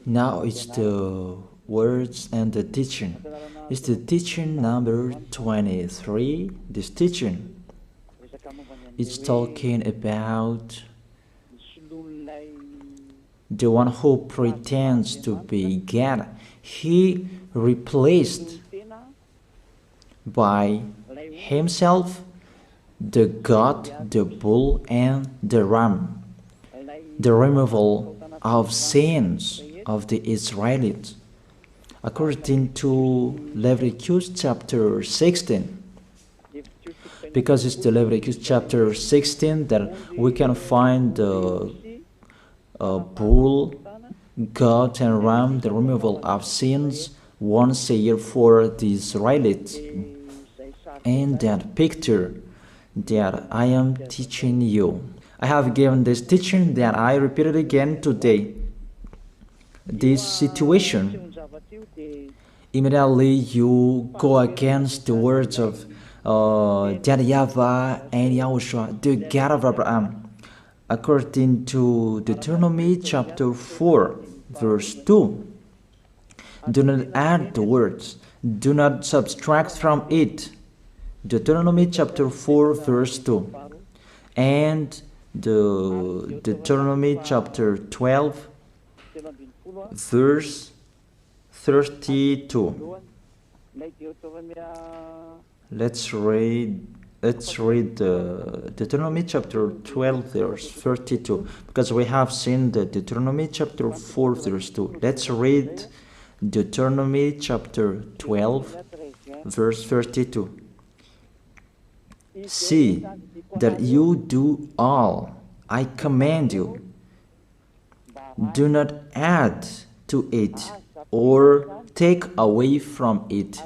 Now it's the words and the teaching. It's the teaching number 23. This teaching, it's talking about the one who pretends to be God. He replaced by himself the goat, the bull, and the ram. The removal of sins of the Israelites. According to Leviticus chapter 16. Because it's the Leviticus chapter 16 that we can find the bull, goat, and ram, the removal of sins once a year for the Israelites. And that picture that I am teaching you. I have given this teaching that I repeated again today. This situation, immediately you go against the words of that YAHVAH and YAHOSHUAH, the God of Abraham. According to Deuteronomy chapter 4, verse 2. Do not add the words, do not subtract from it. Deuteronomy chapter 4, verse 2. And the Deuteronomy chapter 12, verse 32. Let's read Deuteronomy chapter 12, verse 32, because we have seen the Deuteronomy chapter 4, verse 2. Let's read Deuteronomy chapter 12, verse 32. See that you do all I command you. Do not add to it or take away from it.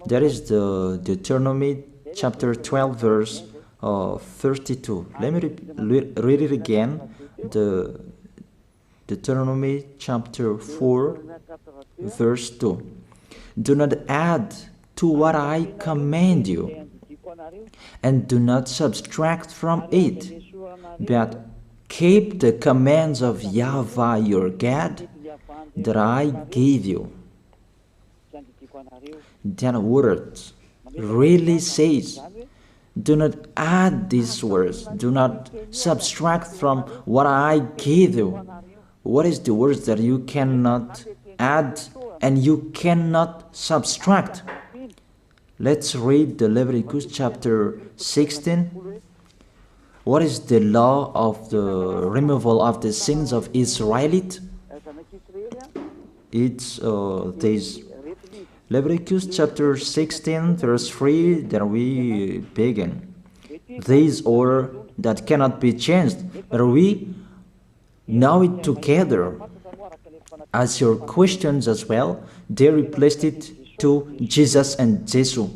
That is the Deuteronomy chapter 12, verse 32. Let me read it again. The Deuteronomy chapter 4, verse 2. Do not add to what I command you, and do not subtract from it, but keep the commands of YAHVAH your God that I gave you. That word really says, do not add these words, do not subtract from what I gave you. What is the words that you cannot add and you cannot subtract? Let's read the Leviticus chapter 16. What is the law of the removal of the sins of Israelite? It's this Leviticus chapter 16, verse 3 that we begin. This order that cannot be changed, but we know it together. As your questions as well, they replaced it to Jesus and Jesus.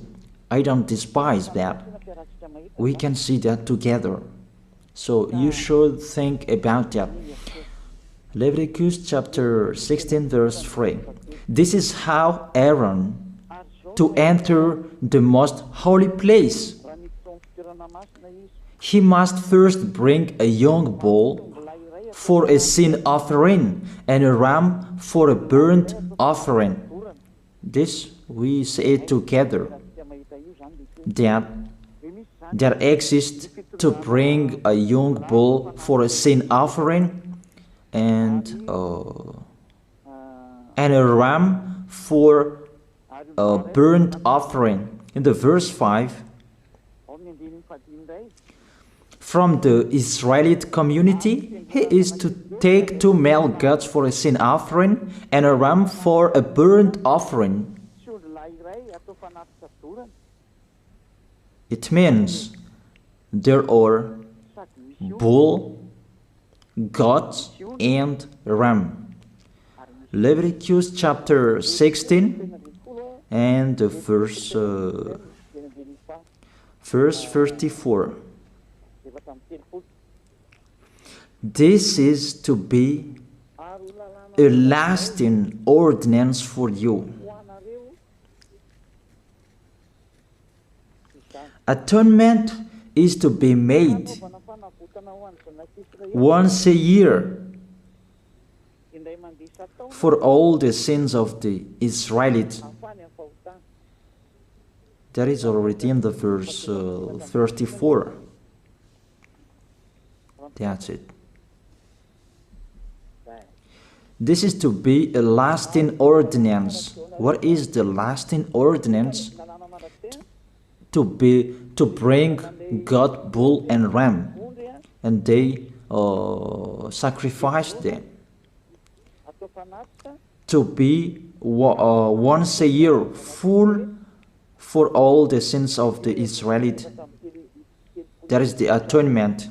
I don't despise that. We can see that together. So you should think about that. Leviticus chapter 16, verse 3. This is how Aaron to enter the most holy place. He must first bring a young bull for a sin offering and a ram for a burnt offering. This we say together. That exists to bring a young bull for a sin offering and a ram for a burnt offering. In the verse 5, from the Israelite community, he is to take 2 male goats for a sin offering and a ram for a burnt offering. It means there are bull, goat, and ram. Leviticus chapter 16 and the verse 34. This is to be a lasting ordinance for you. Atonement is to be made once a year for all the sins of the Israelites. That is already in the verse 34. That's it. This is to be a lasting ordinance. What is the lasting ordinance? To bring God, bull, and ram, and they sacrifice them. To be once a year full for all the sins of the Israelites. That is the atonement.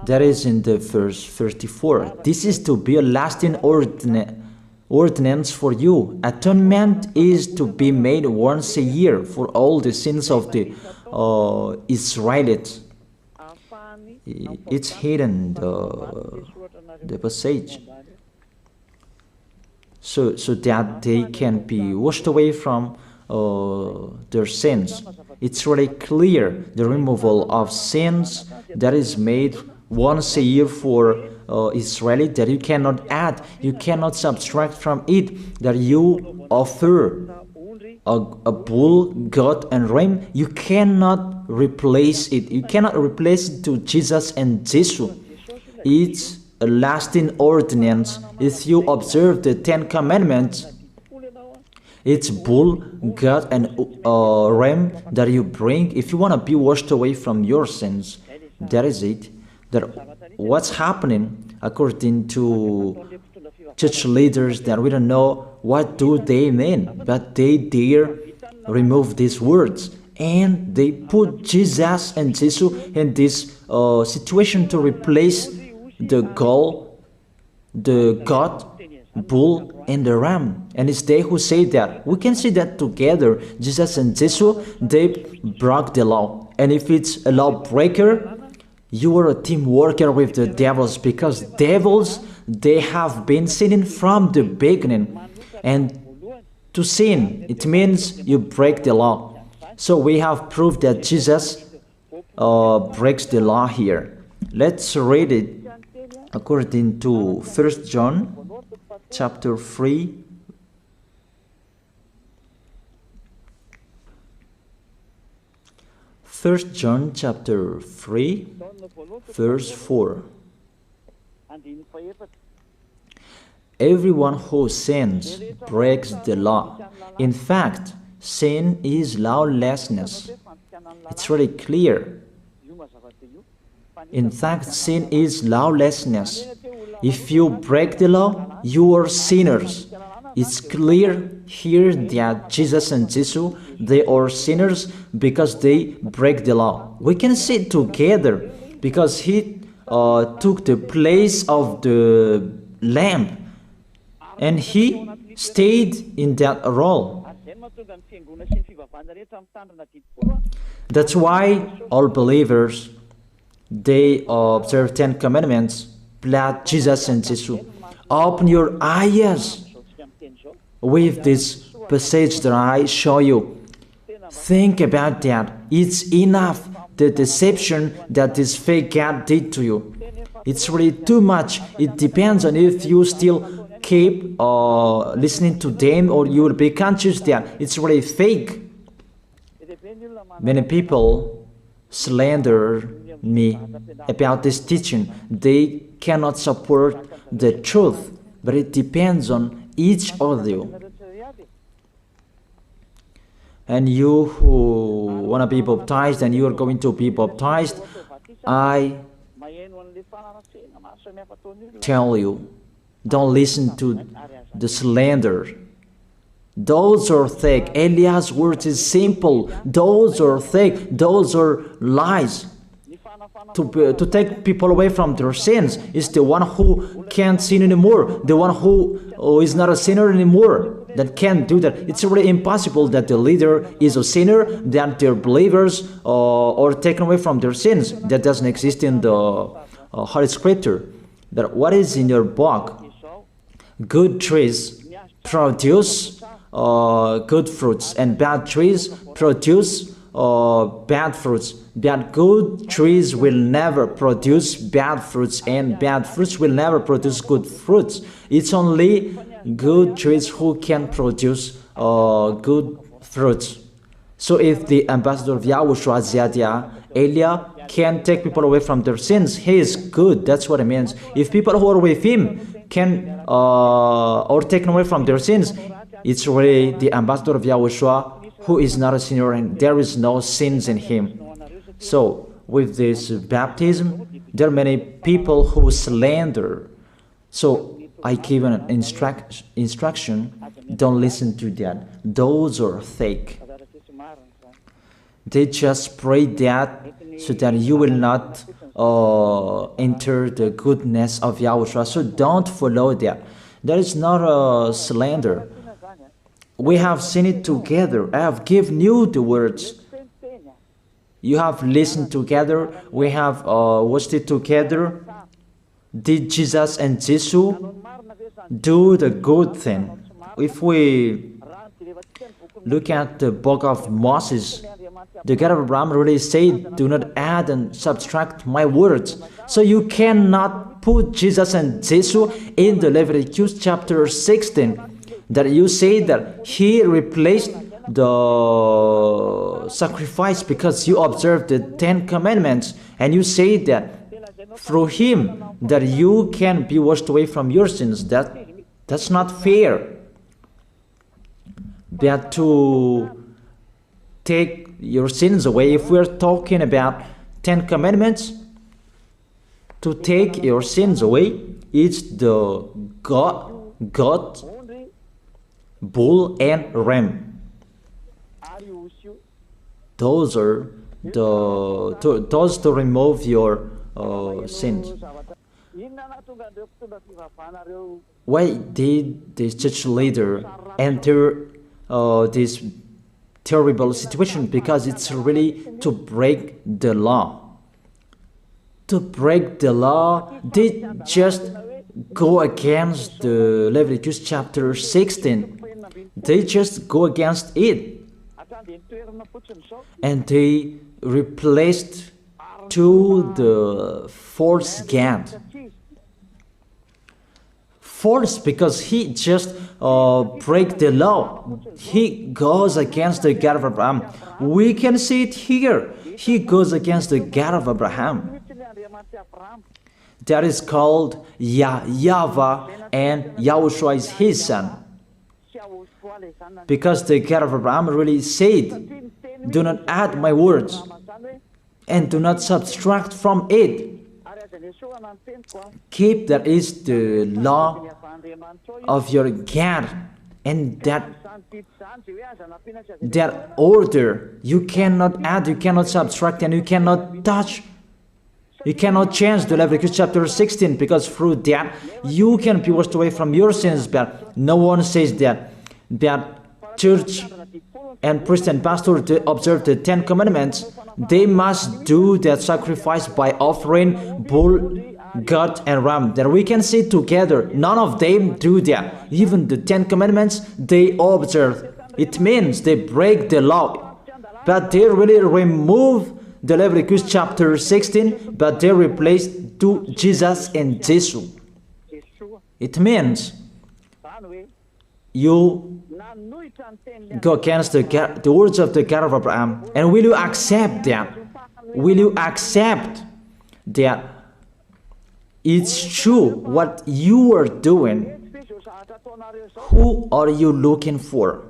That is in the verse 34. This is to be a lasting ordinance for you. Atonement is to be made once a year for all the sins of the Israelites. It's hidden, the passage. So that they can be washed away from their sins. It's really clear, the removal of sins that is made once a year for Israeli, that you cannot add, you cannot subtract from it, that you offer a bull, goat, and ram. You cannot replace it. You cannot replace it to Jesus and Jesus. It's a lasting ordinance. If you observe the 10 Commandments, it's bull, goat, and ram that you bring if you want to be washed away from your sins. That is it. That what's happening, according to church leaders, that we don't know what do they mean, but they dare remove these words, and they put Jesus and Jesus in this situation to replace the goat, bull, and the ram. And it's they who say that. We can see that together, Jesus and Jesus, they broke the law. And if it's a lawbreaker, you are a team worker with the devils, because devils, they have been sinning from the beginning. And to sin, it means you break the law. So we have proof that Jesus breaks the law here. Let's read it according to 1 John chapter 3. First John chapter 3, verse 4. Everyone who sins breaks the law. In fact, sin is lawlessness. It's really clear. In fact, sin is lawlessness. If you break the law, you are sinners. It's clear here that Jesus and Jesus, they are sinners because they break the law. We can see it together because he took the place of the lamb, and he stayed in that role. That's why all believers, they observe 10 commandments, blood, Jesus and Jesus. Open your eyes with this passage that I show you. Think about that. It's enough, the deception that this fake God did to you. It's really too much. It depends on if you still keep listening to them, or you will be conscious that it's really fake. Many people slander me about this teaching. They cannot support the truth, but it depends on each of you. And you who want to be baptized, and you are going to be baptized, I tell you, don't listen to the slander. Those are fake. Eliah's words is simple. Those are fake. Those are lies. To take people away from their sins is the one who can't sin anymore, the one who is not a sinner anymore, that can't do that. It's really impossible that the leader is a sinner, that their believers are taken away from their sins. That doesn't exist in the Holy Scripture. That what is in your book? Good trees produce good fruits, and bad trees produce bad fruits. That good trees will never produce bad fruits, and bad fruits will never produce good fruits. It's only good trees who can produce good fruits. So if the ambassador of Yahushua, Ziyadiyah, Elia, can take people away from their sins, he is good. That's what it means. If people who are with him can or taken away from their sins, it's really the ambassador of Yahushua who is not a sinner, and there is no sins in him. So with this baptism, there are many people who slander. So I give an instruction, don't listen to that. Those are fake. They just pray that so that you will not enter the goodness of Yahushua. So don't follow that. That is not a slander. We have seen it together. I have given you the words. You have listened together. We have watched it together. Did Jesus and Jesus do the good thing? If we look at the book of Moses, the God of Abraham really said, do not add and subtract my words. So you cannot put Jesus and Jesus in the Leviticus chapter 16. That you say that he replaced the sacrifice because you observe the 10 commandments, and you say that through him that you can be washed away from your sins. That's not fair. That to take your sins away, if we're talking about 10 commandments, to take your sins away, it's the God, bull and ram. Those are those to remove your sins. Why did this church leader enter this terrible situation? Because it's really to break the law. To break the law, they just go against the Leviticus chapter 16. They just go against it. And they replaced to the false God. False because he just break the law. He goes against the God of Abraham. We can see it here. He goes against the God of Abraham. That is called YAHVAH, and YAHOSHUAH is his son. Because the God of Abraham really said, do not add my words and do not subtract from it. Keep that is the law of your God, and that order. You cannot add, you cannot subtract, and you cannot touch. You cannot change the Leviticus chapter 16, because through that you can be washed away from your sins. But no one says that church and priest and pastor to observe the 10 commandments, they must do that sacrifice by offering bull, goat, and ram. That we can see together. None of them do that. Even the 10 commandments they observe. It means they break the law, but they really remove the Leviticus chapter 16, but they replace to Jesus and Jesus. It means you go against the words of the God of Abraham. And will you accept that? Will you accept that it's true what you are doing? Who are you looking for?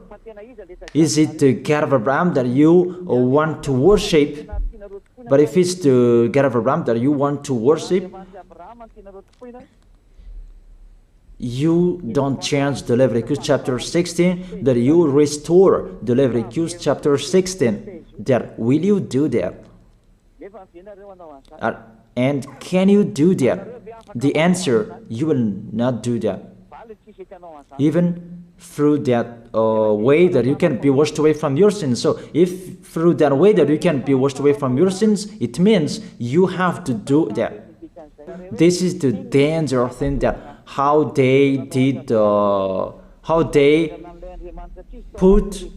Is it the God of Abraham that you want to worship? But if it's the God of Abraham that you want to worship, you don't change the Leviticus chapter 16, that you restore the Leviticus chapter 16. That will you do that? And can you do that? The answer, you will not do that. Even through that way that you can be washed away from your sins. So if through that way that you can be washed away from your sins, it means you have to do that. This is the danger thing, that how they did, how they put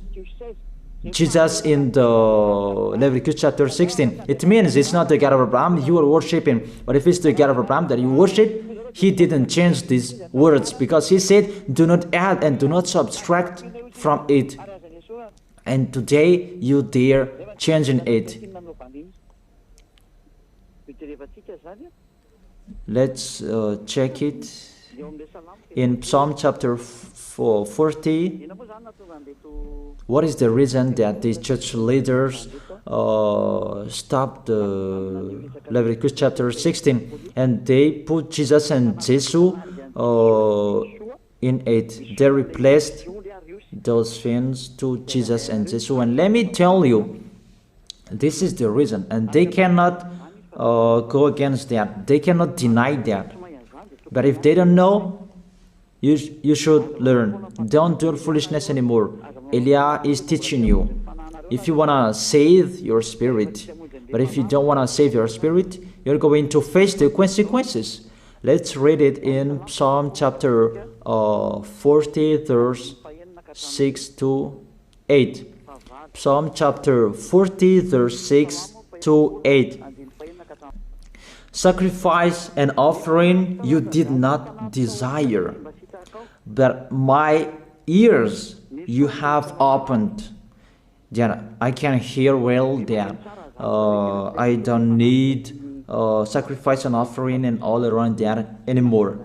Jesus in the Leviticus chapter 16. It means it's not the God of Abraham you are worshiping. But if it's the God of Abraham that you worship, he didn't change these words, because he said, do not add and do not subtract from it. And today you dare changing it. Let's check it in Psalm chapter 40. What is the reason that these church leaders stopped the Leviticus chapter 16 and they put Jesus and Jesus in it? They replaced those things to Jesus and Jesus. And let me tell you, this is the reason, and they cannot go against that. They cannot deny that. But if they don't know, you should learn. Don't do foolishness anymore. Elia is teaching you. If you want to save your spirit, but if you don't want to save your spirit, you're going to face the consequences. Let's read it in Psalm chapter 40, verse 6 to 8. Psalm chapter 40, verse 6 to 8. Sacrifice and offering you did not desire, but my ears you have opened. That I can hear well that I don't need sacrifice and offering and all around that anymore.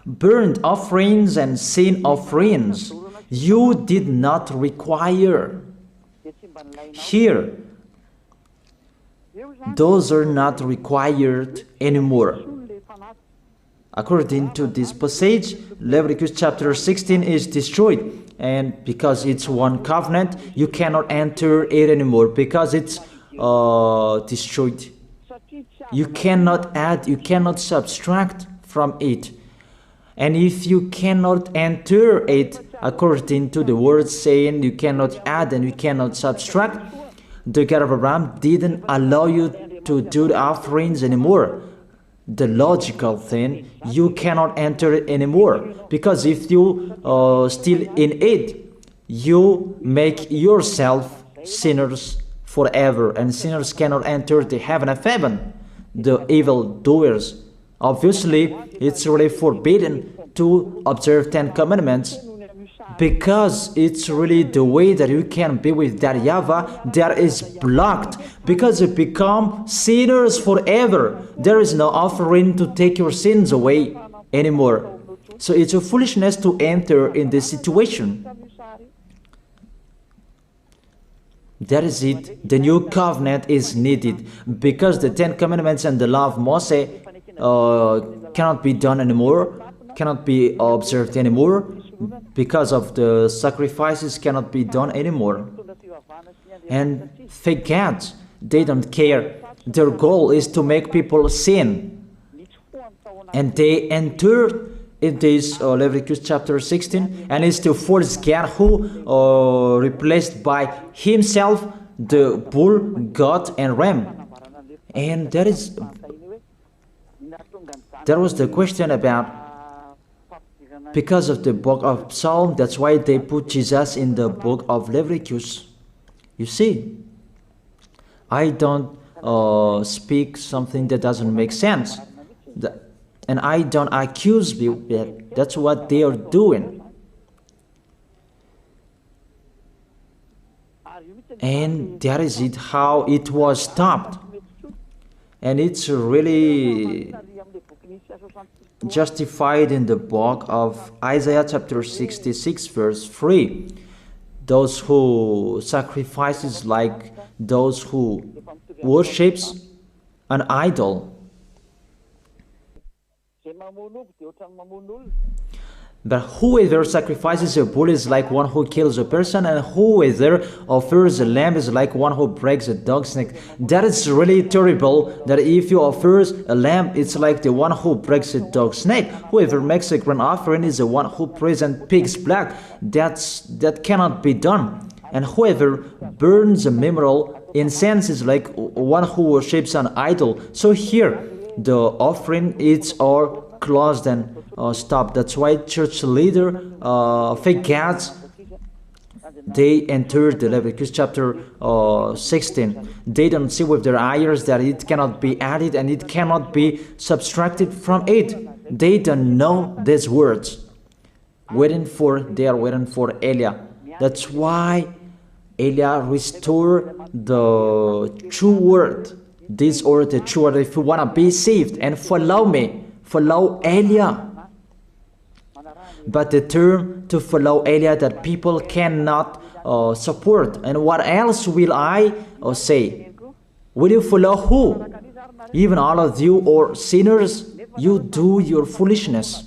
Burnt offerings and sin offerings you did not require. Here, those are not required anymore. According to this passage, Leviticus chapter 16 is destroyed. And because it's one covenant, you cannot enter it anymore because it's destroyed. You cannot add, you cannot subtract from it. And if you cannot enter it according to the word saying you cannot add and you cannot subtract, the God of Abraham didn't allow you to do the offerings anymore. The logical thing, you cannot enter it anymore, because if you still in it, you make yourself sinners forever, and sinners cannot enter the heaven of heaven, the evil doers. Obviously, it's really forbidden to observe 10 commandments, because it's really the way that you can be with that YAHVAH that is blocked, because you become sinners forever. There is no offering to take your sins away anymore. So it's a foolishness to enter in this situation. That is it. The new covenant is needed, because the 10 commandments and the law of Moses cannot be done anymore, cannot be observed anymore, because of the sacrifices cannot be done anymore. And fake gods, they don't care. Their goal is to make people sin. And they entered in this Leviticus chapter 16, and it's the false God who replaced by himself the bull, goat, and ram. And there was the question about, because of the book of Psalm, that's why they put Jesus in the book of Leviticus. You see, I don't speak something that doesn't make sense. And I don't accuse you that that's what they are doing. And that is it, how it was stopped. And it's really justified in the book of Isaiah chapter 66 verse 3. Those who sacrifices like those who worships an idol. But whoever sacrifices a bull is like one who kills a person, and whoever offers a lamb is like one who breaks a dog's neck. That is really terrible, that if you offer a lamb, it's like the one who breaks a dog's neck. Whoever makes a grain offering is the one who presents pig's blood. That cannot be done. And whoever burns a memorial incense is like one who worships an idol. So here, the offering is all closed and stopped. That's why church leader, fake gods, they entered the Leviticus chapter 16. They don't see with their eyes that it cannot be added and it cannot be subtracted from it. They don't know these words. They are waiting for Elia. That's why Elia restored the true word. This or the true word. If you want to be saved and follow me, follow Elia. But the term to follow Elia that people cannot support. And what else will I say? Will you follow who? Even all of you or sinners, you do your foolishness.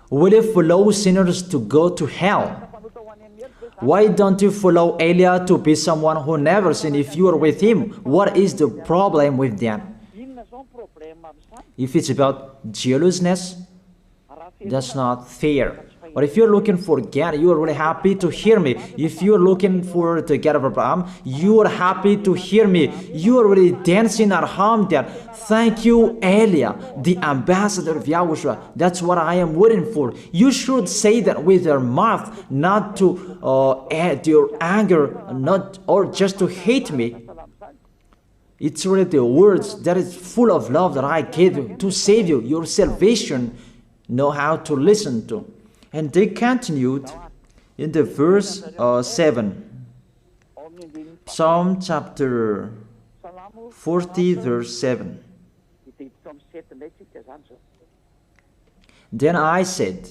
Will you follow sinners to go to hell? Why don't you follow Elia to be someone who never sinned if you are with him? What is the problem with that? If it's about jealousness, that's not fair. But if you're looking for God, you are really happy to hear me. If you're looking for the God of Abraham, you are happy to hear me. You are really dancing at home there. Thank you, Elia, the ambassador of Yahushua. That's what I am waiting for. You should say that with your mouth, not to add your anger, not or just to hate me. It's really the words that is full of love that I gave you to save you. Your salvation, know how to listen to. And they continued in the verse 7. Psalm chapter 40 verse 7. Then I said,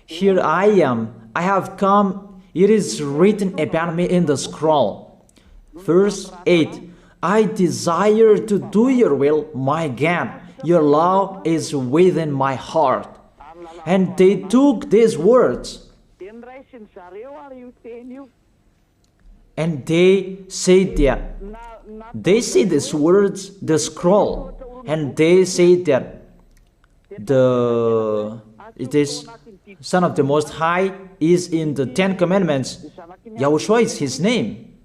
here I am, I have come, it is written about me in the scroll. Verse 8. I desire to do your will, my God. Your law is within my heart. And they took these words and they said that they say these words, the scroll, and they say that it is Son of the Most High is in the 10 Commandments. Yahushua is his name.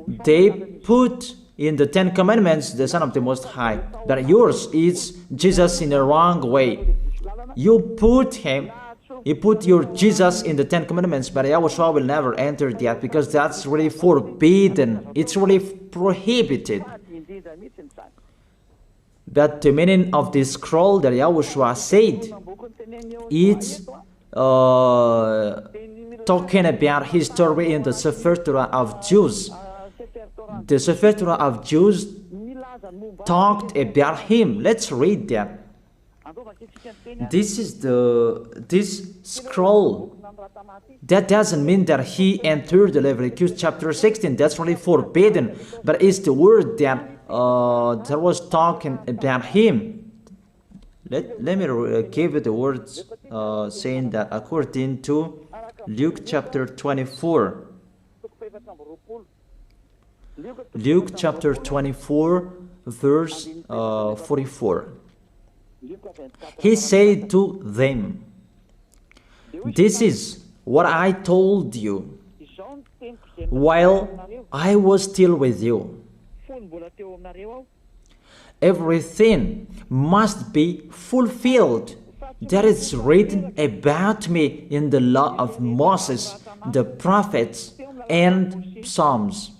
They put in the 10 Commandments the Son of the Most High, that yours is Jesus in the wrong way. You put your Jesus in the 10 Commandments, but Yahushua will never enter that because that's really forbidden. It's really prohibited. But the meaning of this scroll that Yahushua said, it's talking about his story in the Sefer Torah of Jews. The Sefer Torah of Jews talked about him. Let's read that. This scroll. That doesn't mean that he entered the Leviticus chapter 16. That's really forbidden. But it's the word that was talking about him. Let me give you the words saying that according to Luke chapter 24. Luke chapter 24 verse 44. He said to them, this is what I told you while I was still with you. Everything must be fulfilled that is written about me in the law of Moses, the prophets, and Psalms.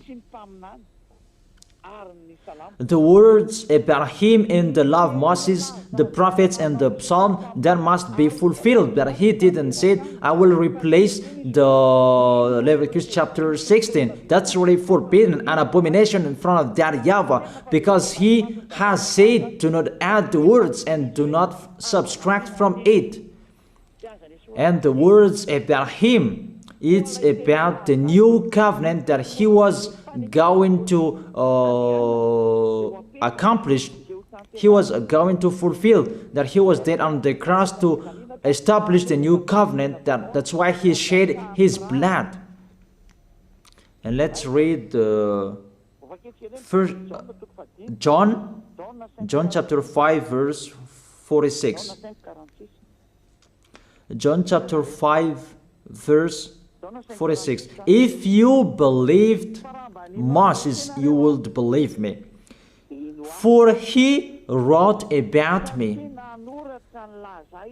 The words about him in the law of Moses, the prophets, and the psalm, that must be fulfilled. But he didn't say, I will replace the Leviticus chapter 16. That's really forbidden, an abomination in front of that YAHVAH, because he has said, do not add the words and do not subtract from it. And the words about him, it's about the new covenant that he was going to accomplish. He was going to fulfill, that he was dead on the cross to establish the new covenant. That's why he shed his blood. And let's read first John chapter 5 verse 46. John chapter 5 verse 46. If you believed Moses, you would believe me, for he wrote about me.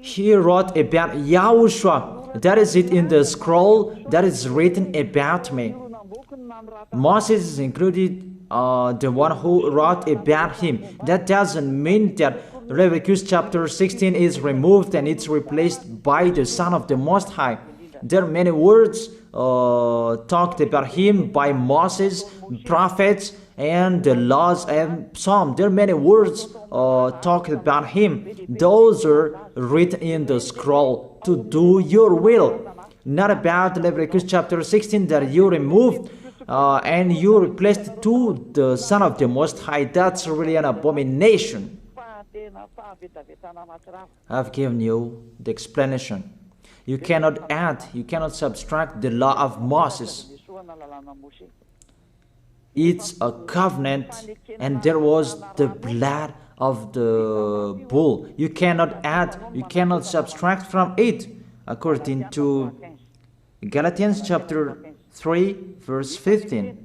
He wrote about Yahushua. That is it in the scroll that is written about me. Moses is included, the one who wrote about him. That doesn't mean that Leviticus chapter 16 is removed and it's replaced by the Son of the Most High. There are many words talked about him by Moses, prophets, and the laws and Psalm. There are many words talked about him. Those are written in the scroll to do your will. Not about Leviticus chapter 16 that you removed and you replaced to the Son of the Most High. That's really an abomination. I've given you the explanation. You cannot add, you cannot subtract the law of Moses. It's a covenant, and there was the blood of the bull. You cannot add, you cannot subtract from it, according to Galatians chapter 3, verse 15.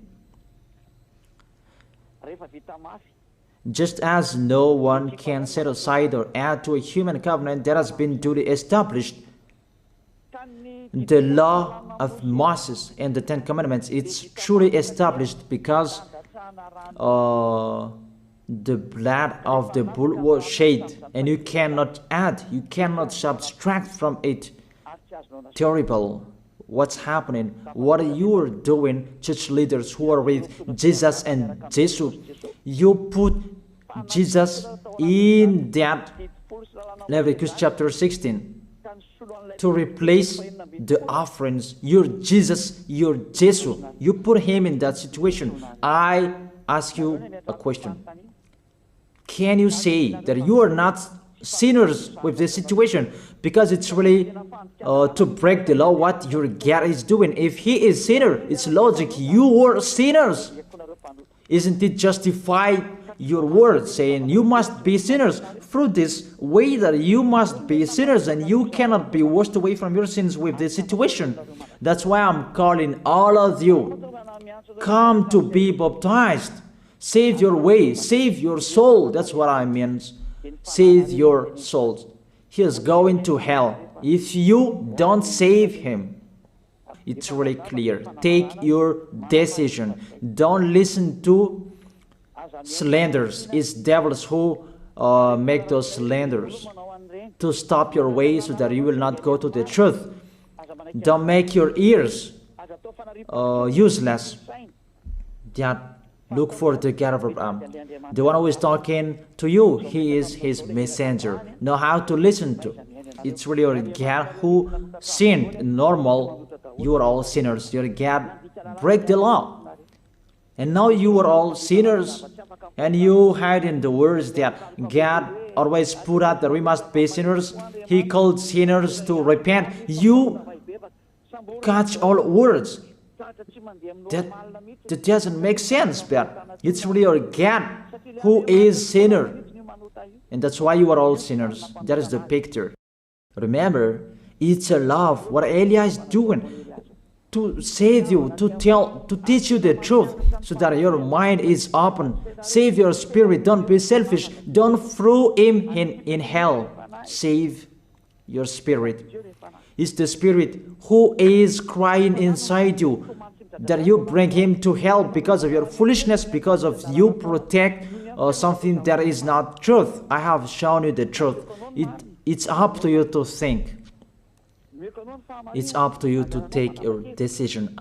Just as no one can set aside or add to a human covenant that has been duly established, the law of Moses and the Ten Commandments, it's truly established because the blood of the bull was shed, and you cannot add, you cannot subtract from it. Terrible. What's happening? What you are doing, church leaders who are with Jesus and Jesus? You put Jesus in that Leviticus chapter 16 to replace the offerings. You're Jesus, you're Jesus. You put him in that situation. I ask you a question. Can you say that you are not sinners with this situation? Because it's really to break the law what your God is doing. If he is sinner, it's logic. You are sinners. Isn't it justify your word saying you must be sinners through this way that you must be sinners and you cannot be washed away from your sins with this situation? That's why I'm calling all of you, come to be baptized. Save your way, save your soul. That's what I mean. Save your souls. He is going to hell if you don't save him. It's really clear. Take your decision. Don't listen to slanders. It's devils who make those slanders to stop your way so that you will not go to the truth. Don't make your ears useless. Look for the God of Abraham. The one who is talking to you, he is his messenger. Know how to listen to. It's really your God who sinned. Normal, you are all sinners. Your God break the law. And now you are all sinners. And you hide in the words that God always put out that we must be sinners. He called sinners to repent. You catch all words. That doesn't make sense, but it's really your God who is sinner. And that's why you are all sinners. That is the picture. Remember, it's a love. What Elia is doing to save you, to teach you the truth so that your mind is open. Save your spirit. Don't be selfish. Don't throw him in hell. Save your spirit. It's the spirit who is crying inside you that you bring him to hell because of your foolishness, because of you protect something that is not truth. I have shown you the truth. It's up to you to think. It's up to you to take your decision.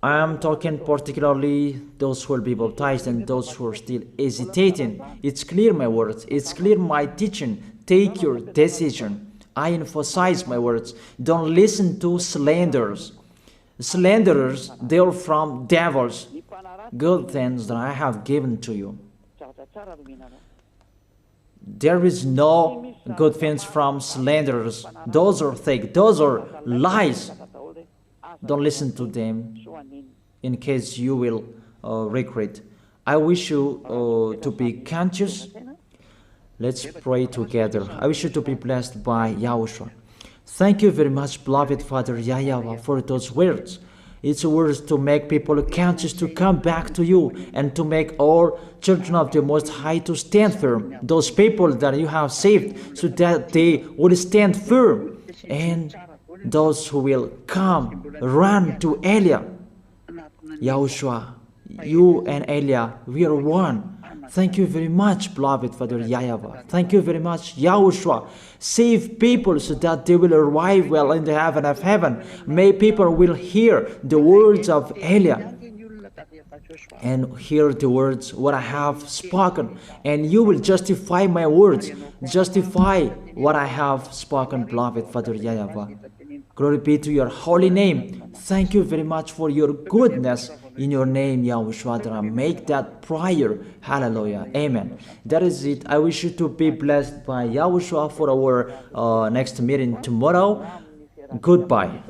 I am talking particularly those who will be baptized and those who are still hesitating. It's clear my words. It's clear my teaching. Take your decision. I emphasize my words. Don't listen to slanders. Slanderers, they are from devils. Good things that I have given to you. There is no good things from slanderers. Those are fake. Those are lies. Don't listen to them in case you will regret. I wish you to be conscious. Let's pray together. I wish you to be blessed by YAHOSHUAH. Thank you very much, beloved Father YAHVAH, for those words. It's words to make people conscious to come back to you, and to make all children of the Most High to stand firm. Those people that you have saved, so that they will stand firm. And those who will come, run to Elia. Yahushua, you and Elia, we are one. Thank you very much, beloved Father YAHVAH. Thank you very much, Yahushua. Save people so that they will arrive well in the heaven of heaven. May people will hear the words of Elia and hear the words what I have spoken, and you will justify my words, justify what I have spoken, beloved Father YAHVAH. Glory be to your holy name. Thank you very much for your goodness. In your name, Yahushua, that I make that prayer. Hallelujah. Amen. That is it. I wish you to be blessed by Yahushua for our next meeting tomorrow. Goodbye.